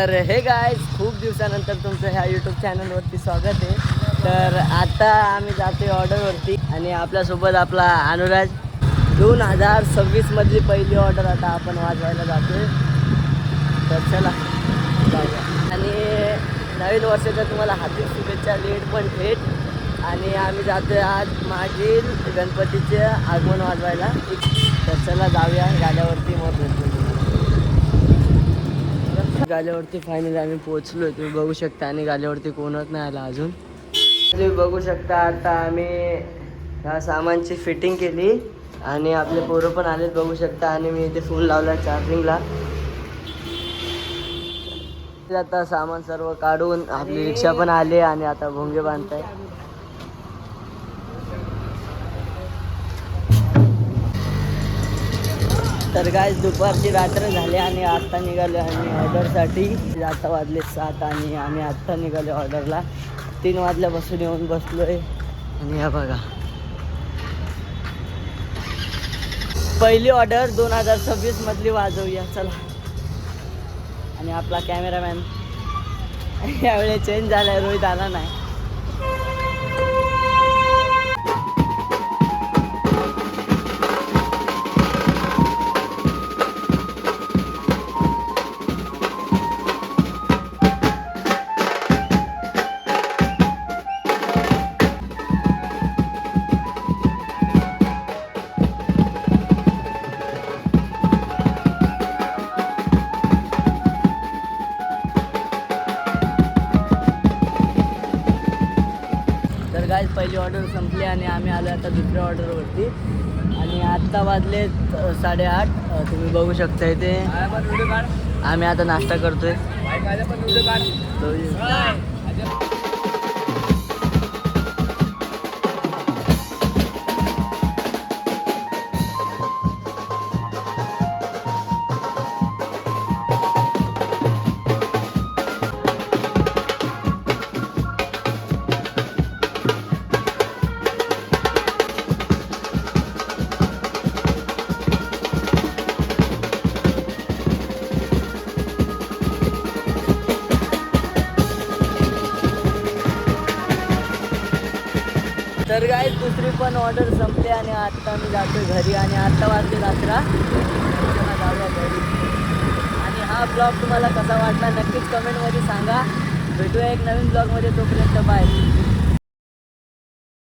तर हे गाईज, खूप दिवसानंतर तुमचं ह्या यूट्यूब चॅनलवरती स्वागत आहे. तर आता आम्ही जातोय ऑर्डरवरती आणि आपल्यासोबत आपला अनुराज. 2026 मधली पहिली ऑर्डर आता आपण वाजवायला जातोय. तर चला जाऊया. आणि नवीन वर्षाच्या तुम्हाला हार्दिक शुभेच्छा, लेट पण थेट. आणि आम्ही जातोय आज मागील गणपतीचे आगमन वाजवायला. तर चला जाऊया गाड्यावरती, मग भेटतो. गाल्यावरती फायनली आम्ही पोहोचलो आहे, तुम्ही बघू शकता. आणि गाल्यावरती कोणच नाही आला अजून. तुम्ही बघू शकता आता आम्ही ह्या सामानची फिटिंग केली आणि आपले पोरं पण आलेत बघू शकता. आणि मी इथे फोन लावला चार्जिंगला. आता सामान सर्व काढून आपली रिक्षा पण आली आणि आता भोंगे बांधताय. तर गाईस, दुपारची रात्र झाली आणि आत्ता निघालो आम्ही ऑर्डरसाठी. आता वाजले 7 आणि आम्ही आत्ता निघालो ऑर्डरला. 3 वाजल्यापासून येऊन बसलोय. आणि या बघा, पहिली ऑर्डर 2026 मधली वाजवूया चला. आणि आपला कॅमेरामॅन यावेळी चेंज झालाय, रोहित आला नाही. तर गाईज, पहिली ऑर्डर संपली आणि आम्ही आलो आता दुसऱ्या ऑर्डरवरती. आणि आत्ता वाजले 8:30. तुम्ही बघू शकता इथे आम्ही आता नाश्ता करतोय. तर गाईज, दुसरी पण ऑर्डर संपली आणि आत्ता मी जातो घरी. आणि आत्ता वाजले 11. जाऊया घरी. आणि हा ब्लॉग तुम्हाला कसा वाटला नक्कीच कमेंटमध्ये सांगा. भेटूया एक नवीन ब्लॉगमध्ये. तोपर्यंत बाय.